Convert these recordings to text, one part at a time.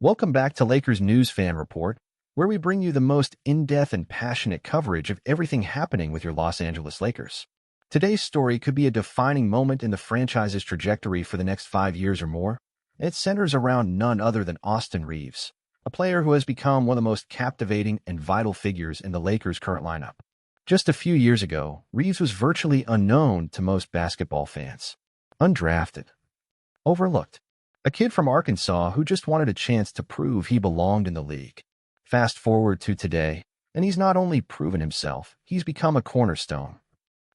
Welcome back to Lakers News Fan Report, where we bring you the most in-depth and passionate coverage of everything happening with your Los Angeles Lakers. Today's story could be a defining moment in the franchise's trajectory for the next 5 years or more. It centers around none other than Austin Reaves, a player who has become one of the most captivating and vital figures in the Lakers' current lineup. Just a few years ago, Reaves was virtually unknown to most basketball fans. Undrafted. Overlooked. A kid from Arkansas who just wanted a chance to prove he belonged in the league. Fast forward to today, and he's not only proven himself, he's become a cornerstone.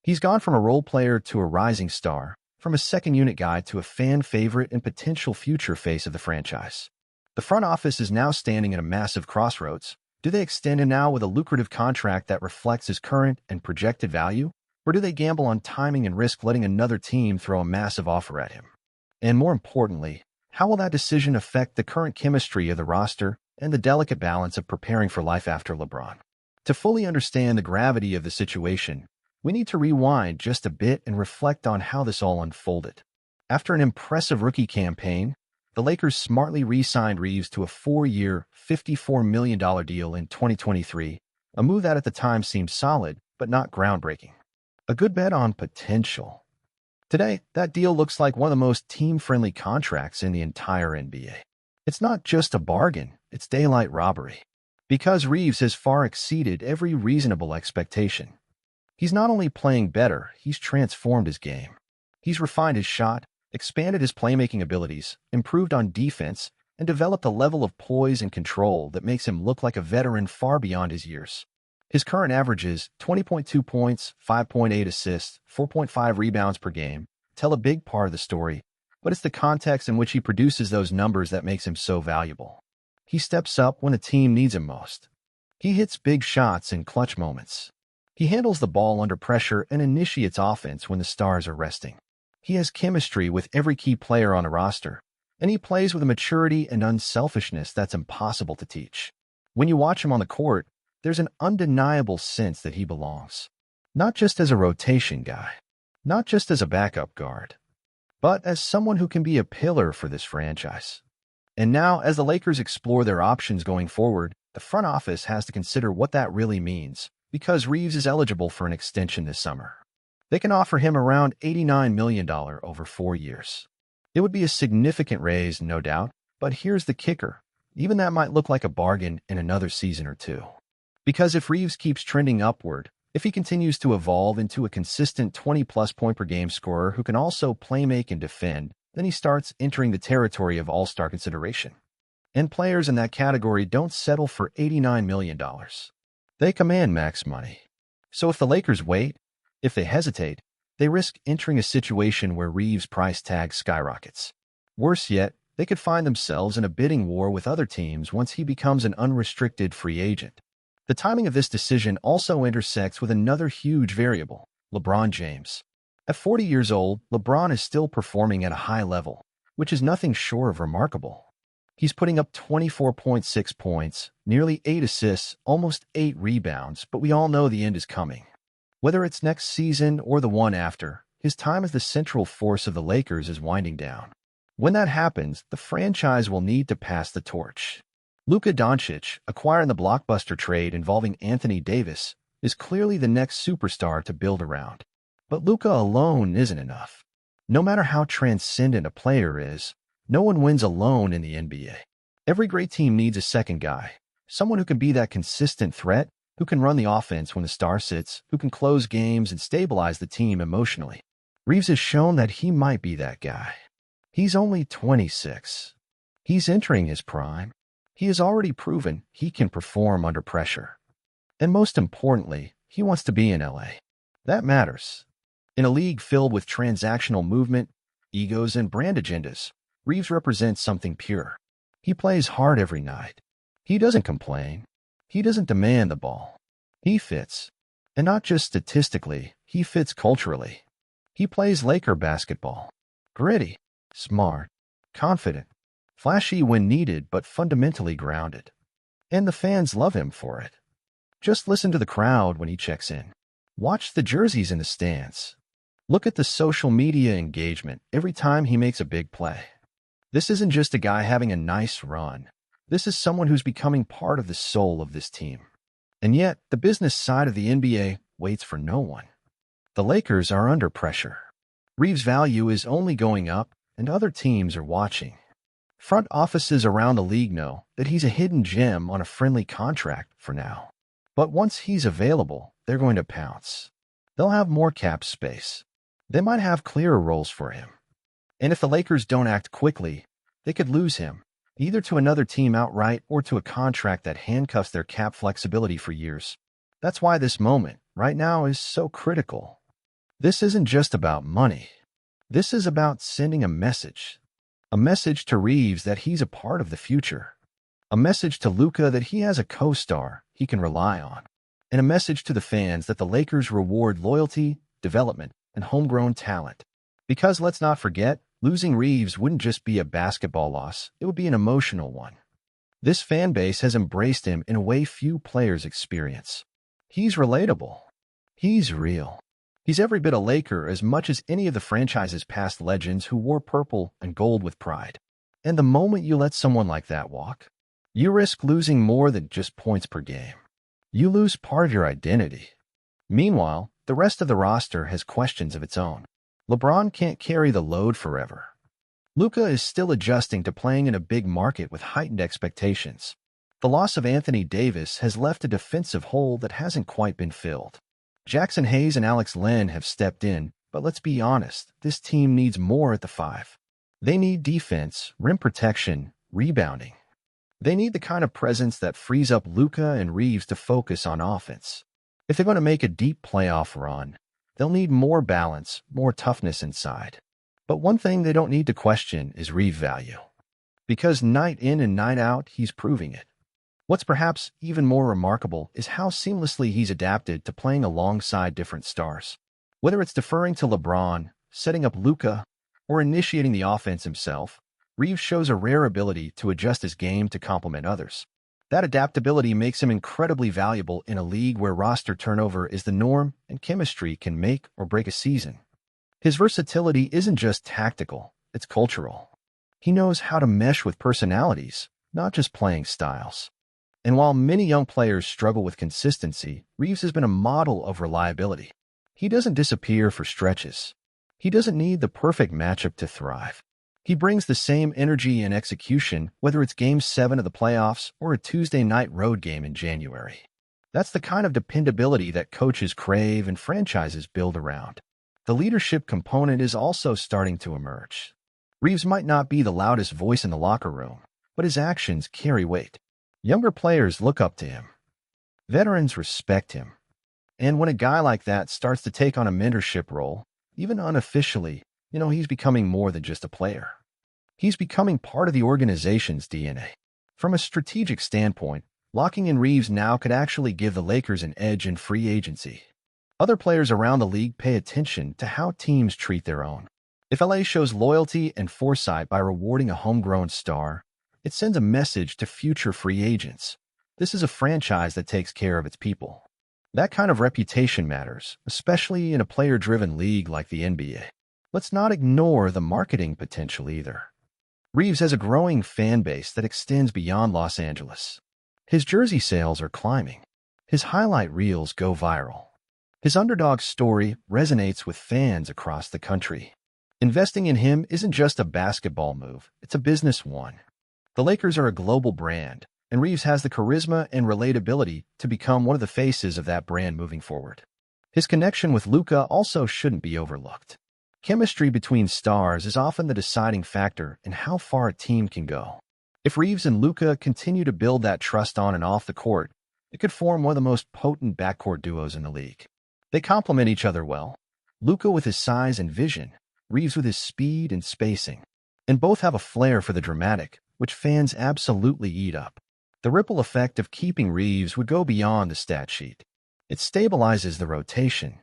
He's gone from a role player to a rising star, from a second-unit guy to a fan favorite and potential future face of the franchise. The front office is now standing at a massive crossroads. Do they extend him now with a lucrative contract that reflects his current and projected value? Or do they gamble on timing and risk letting another team throw a massive offer at him? And more importantly, how will that decision affect the current chemistry of the roster and the delicate balance of preparing for life after LeBron? To fully understand the gravity of the situation, we need to rewind just a bit and reflect on how this all unfolded. After an impressive rookie campaign, the Lakers smartly re-signed Reaves to a 4-year, $54 million deal in 2023, a move that at the time seemed solid but not groundbreaking. A good bet on potential. Today, that deal looks like one of the most team-friendly contracts in the entire NBA. It's not just a bargain, it's daylight robbery. Because Reaves has far exceeded every reasonable expectation. He's not only playing better, he's transformed his game. He's refined his shot, expanded his playmaking abilities, improved on defense, and developed a level of poise and control that makes him look like a veteran far beyond his years. His current averages, 20.2 points, 5.8 assists, 4.5 rebounds per game, tell a big part of the story, but it's the context in which he produces those numbers that makes him so valuable. He steps up when the team needs him most. He hits big shots in clutch moments. He handles the ball under pressure and initiates offense when the stars are resting. He has chemistry with every key player on the roster, and he plays with a maturity and unselfishness that's impossible to teach. When you watch him on the court, there's an undeniable sense that he belongs. Not just as a rotation guy, not just as a backup guard, but as someone who can be a pillar for this franchise. And now, as the Lakers explore their options going forward, the front office has to consider what that really means, because Reaves is eligible for an extension this summer. They can offer him around $89 million over 4 years. It would be a significant raise, no doubt, but here's the kicker. Even that might look like a bargain in another season or two. Because if Reaves keeps trending upward, if he continues to evolve into a consistent 20-plus point per game scorer who can also playmake and defend, then he starts entering the territory of all-star consideration. And players in that category don't settle for $89 million. They command max money. So if the Lakers wait, if they hesitate, they risk entering a situation where Reaves' price tag skyrockets. Worse yet, they could find themselves in a bidding war with other teams once he becomes an unrestricted free agent. The timing of this decision also intersects with another huge variable, LeBron James. At 40 years old, LeBron is still performing at a high level, which is nothing short of remarkable. He's putting up 24.6 points, nearly 8 assists, almost 8 rebounds, but we all know the end is coming. Whether it's next season or the one after, his time as the central force of the Lakers is winding down. When that happens, the franchise will need to pass the torch. Luka Doncic, acquired in the blockbuster trade involving Anthony Davis, is clearly the next superstar to build around. But Luka alone isn't enough. No matter how transcendent a player is, no one wins alone in the NBA. Every great team needs a second guy, someone who can be that consistent threat, who can run the offense when the star sits, who can close games and stabilize the team emotionally. Reaves has shown that he might be that guy. He's only 26. He's entering his prime. He has already proven he can perform under pressure. And most importantly, he wants to be in LA. That matters. In a league filled with transactional movement, egos, and brand agendas, Reaves represents something pure. He plays hard every night. He doesn't complain. He doesn't demand the ball. He fits. And not just statistically, he fits culturally. He plays Laker basketball. Gritty, smart, confident, flashy when needed, but fundamentally grounded. And the fans love him for it. Just listen to the crowd when he checks in. Watch the jerseys in the stands. Look at the social media engagement every time he makes a big play. This isn't just a guy having a nice run. This is someone who's becoming part of the soul of this team. And yet, the business side of the NBA waits for no one. The Lakers are under pressure. Reaves' value is only going up, and other teams are watching. Front offices around the league know that he's a hidden gem on a friendly contract for now. But once he's available, they're going to pounce. They'll have more cap space. They might have clearer roles for him. And if the Lakers don't act quickly, they could lose him, either to another team outright or to a contract that handcuffs their cap flexibility for years. That's why this moment, right now, is so critical. This isn't just about money. This is about sending a message. A message to Reaves that he's a part of the future. A message to Luka that he has a co-star he can rely on. And a message to the fans that the Lakers reward loyalty, development, and homegrown talent. Because let's not forget, losing Reaves wouldn't just be a basketball loss, it would be an emotional one. This fan base has embraced him in a way few players experience. He's relatable. He's real. He's every bit a Laker as much as any of the franchise's past legends who wore purple and gold with pride. And the moment you let someone like that walk, you risk losing more than just points per game. You lose part of your identity. Meanwhile, the rest of the roster has questions of its own. LeBron can't carry the load forever. Luka is still adjusting to playing in a big market with heightened expectations. The loss of Anthony Davis has left a defensive hole that hasn't quite been filled. Jackson Hayes and Alex Len have stepped in, but let's be honest, this team needs more at the 5. They need defense, rim protection, rebounding. They need the kind of presence that frees up Luka and Reaves to focus on offense. If they're going to make a deep playoff run, they'll need more balance, more toughness inside. But one thing they don't need to question is Reaves' value. Because night in and night out, he's proving it. What's perhaps even more remarkable is how seamlessly he's adapted to playing alongside different stars. Whether it's deferring to LeBron, setting up Luka, or initiating the offense himself, Reaves shows a rare ability to adjust his game to complement others. That adaptability makes him incredibly valuable in a league where roster turnover is the norm and chemistry can make or break a season. His versatility isn't just tactical, it's cultural. He knows how to mesh with personalities, not just playing styles. And while many young players struggle with consistency, Reaves has been a model of reliability. He doesn't disappear for stretches. He doesn't need the perfect matchup to thrive. He brings the same energy and execution, whether it's Game 7 of the playoffs or a Tuesday night road game in January. That's the kind of dependability that coaches crave and franchises build around. The leadership component is also starting to emerge. Reaves might not be the loudest voice in the locker room, but his actions carry weight. Younger players look up to him. Veterans respect him. And when a guy like that starts to take on a mentorship role, even unofficially, he's becoming more than just a player. He's becoming part of the organization's DNA. From a strategic standpoint, locking in Reaves now could actually give the Lakers an edge in free agency. Other players around the league pay attention to how teams treat their own. If LA shows loyalty and foresight by rewarding a homegrown star, it sends a message to future free agents. This is a franchise that takes care of its people. That kind of reputation matters, especially in a player-driven league like the NBA. Let's not ignore the marketing potential either. Reaves has a growing fan base that extends beyond Los Angeles. His jersey sales are climbing. His highlight reels go viral. His underdog story resonates with fans across the country. Investing in him isn't just a basketball move, it's a business one. The Lakers are a global brand, and Reaves has the charisma and relatability to become one of the faces of that brand moving forward. His connection with Luka also shouldn't be overlooked. Chemistry between stars is often the deciding factor in how far a team can go. If Reaves and Luka continue to build that trust on and off the court, it could form one of the most potent backcourt duos in the league. They complement each other well. Luka with his size and vision, Reaves with his speed and spacing. And both have a flair for the dramatic, which fans absolutely eat up. The ripple effect of keeping Reaves would go beyond the stat sheet. It stabilizes the rotation.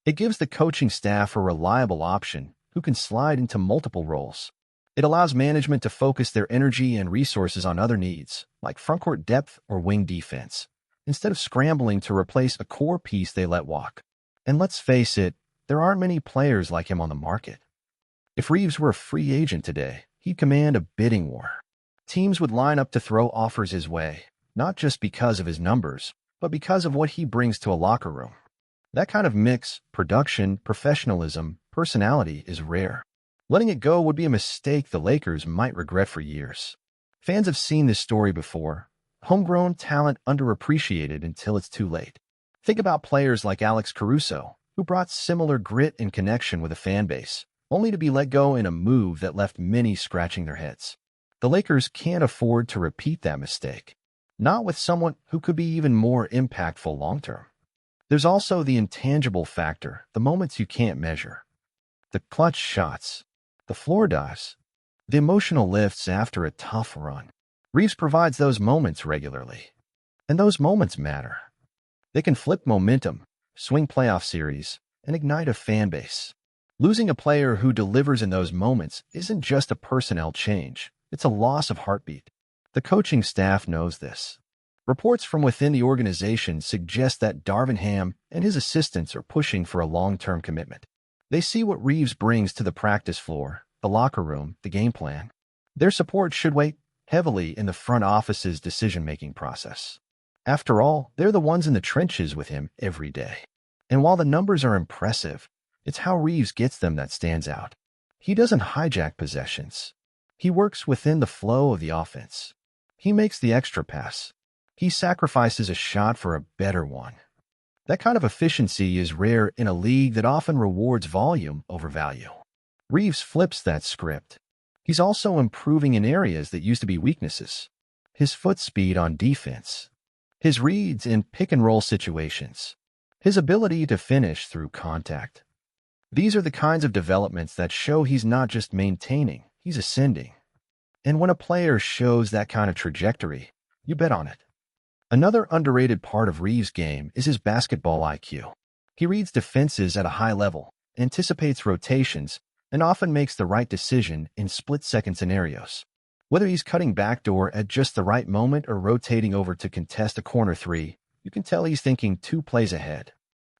It gives the coaching staff a reliable option who can slide into multiple roles. It allows management to focus their energy and resources on other needs, like frontcourt depth or wing defense, instead of scrambling to replace a core piece they let walk. And let's face it, there aren't many players like him on the market. If Reaves were a free agent today, he'd command a bidding war. Teams would line up to throw offers his way, not just because of his numbers, but because of what he brings to a locker room. That kind of mix, production, professionalism, personality, is rare. Letting it go would be a mistake the Lakers might regret for years. Fans have seen this story before. Homegrown talent underappreciated until it's too late. Think about players like Alex Caruso, who brought similar grit and connection with a fan base, only to be let go in a move that left many scratching their heads. The Lakers can't afford to repeat that mistake, not with someone who could be even more impactful long-term. There's also the intangible factor, the moments you can't measure. The clutch shots, the floor dives, the emotional lifts after a tough run. Reaves provides those moments regularly. And those moments matter. They can flip momentum, swing playoff series, and ignite a fan base. Losing a player who delivers in those moments isn't just a personnel change. It's a loss of heartbeat. The coaching staff knows this. Reports from within the organization suggest that Darvin Ham and his assistants are pushing for a long-term commitment. They see what Reaves brings to the practice floor, the locker room, the game plan. Their support should weigh heavily in the front office's decision-making process. After all, they're the ones in the trenches with him every day. And while the numbers are impressive, it's how Reaves gets them that stands out. He doesn't hijack possessions. He works within the flow of the offense. He makes the extra pass. He sacrifices a shot for a better one. That kind of efficiency is rare in a league that often rewards volume over value. Reaves flips that script. He's also improving in areas that used to be weaknesses. His foot speed on defense. His reads in pick-and-roll situations. His ability to finish through contact. These are the kinds of developments that show he's not just maintaining, he's ascending. And when a player shows that kind of trajectory, you bet on it. Another underrated part of Reaves' game is his basketball IQ. He reads defenses at a high level, anticipates rotations, and often makes the right decision in split-second scenarios. Whether he's cutting backdoor at just the right moment or rotating over to contest a corner three, you can tell he's thinking 2 plays ahead.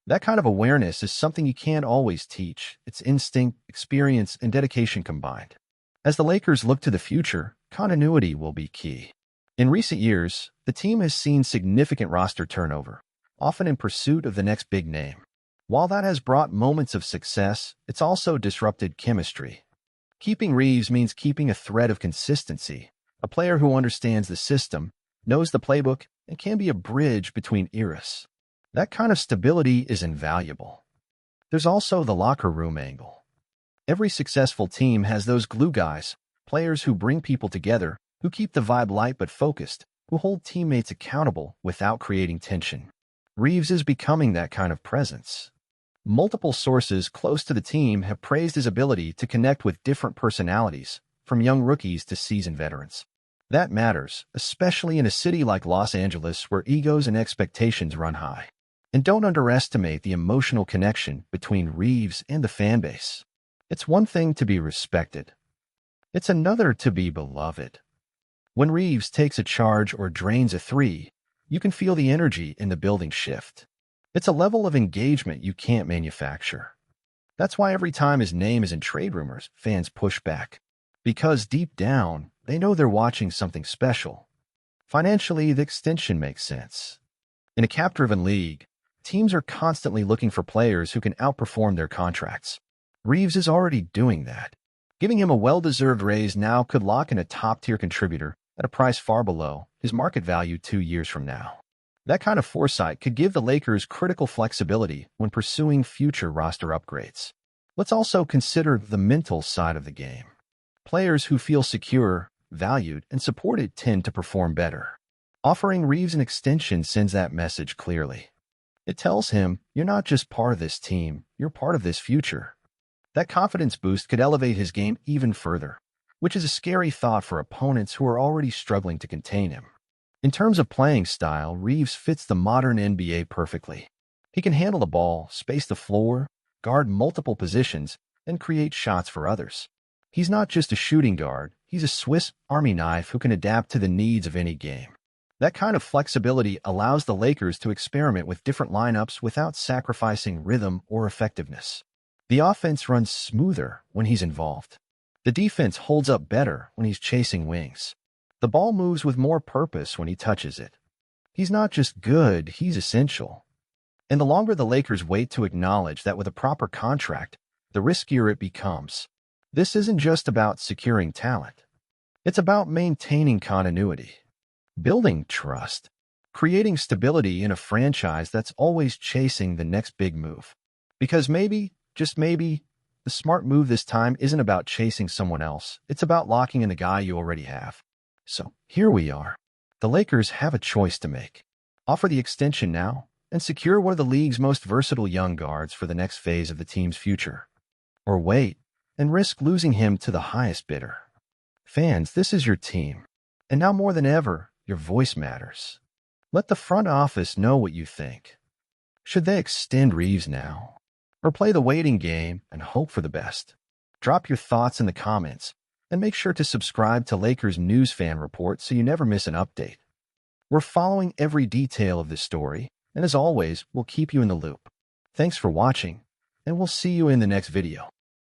That kind of awareness is something you can't always teach. It's instinct, experience, and dedication combined. As the Lakers look to the future, continuity will be key. In recent years, the team has seen significant roster turnover, often in pursuit of the next big name. While that has brought moments of success, it's also disrupted chemistry. Keeping Reaves means keeping a thread of consistency, a player who understands the system, knows the playbook, and can be a bridge between eras. That kind of stability is invaluable. There's also the locker room angle. Every successful team has those glue guys, players who bring people together, who keep the vibe light but focused, who hold teammates accountable without creating tension. Reaves is becoming that kind of presence. Multiple sources close to the team have praised his ability to connect with different personalities, from young rookies to seasoned veterans. That matters, especially in a city like Los Angeles where egos and expectations run high. And don't underestimate the emotional connection between Reaves and the fan base. It's one thing to be respected. It's another to be beloved. When Reaves takes a charge or drains a three, you can feel the energy in the building shift. It's a level of engagement you can't manufacture. That's why every time his name is in trade rumors, fans push back. Because deep down, they know they're watching something special. Financially, the extension makes sense. In a cap-driven league, teams are constantly looking for players who can outperform their contracts. Reaves is already doing that. Giving him a well-deserved raise now could lock in a top-tier contributor at a price far below his market value 2 years from now. That kind of foresight could give the Lakers critical flexibility when pursuing future roster upgrades. Let's also consider the mental side of the game. Players who feel secure, valued, and supported tend to perform better. Offering Reaves an extension sends that message clearly. It tells him, you're not just part of this team, you're part of this future. That confidence boost could elevate his game even further, which is a scary thought for opponents who are already struggling to contain him. In terms of playing style, Reaves fits the modern NBA perfectly. He can handle the ball, space the floor, guard multiple positions, and create shots for others. He's not just a shooting guard, he's a Swiss Army knife who can adapt to the needs of any game. That kind of flexibility allows the Lakers to experiment with different lineups without sacrificing rhythm or effectiveness. The offense runs smoother when he's involved. The defense holds up better when he's chasing wings. The ball moves with more purpose when he touches it. He's not just good, he's essential. And the longer the Lakers wait to acknowledge that with a proper contract, the riskier it becomes. This isn't just about securing talent. It's about maintaining continuity, building trust, creating stability in a franchise that's always chasing the next big move. Because maybe, just maybe, the smart move this time isn't about chasing someone else. It's about locking in the guy you already have. So, here we are. The Lakers have a choice to make. Offer the extension now and secure one of the league's most versatile young guards for the next phase of the team's future. Or wait and risk losing him to the highest bidder. Fans, this is your team. And now more than ever, your voice matters. Let the front office know what you think. Should they extend Reaves now? Or play the waiting game and hope for the best? Drop your thoughts in the comments and make sure to subscribe to Lakers News Fan Report so you never miss an update. We're following every detail of this story, and as always, we'll keep you in the loop. Thanks for watching, and we'll see you in the next video.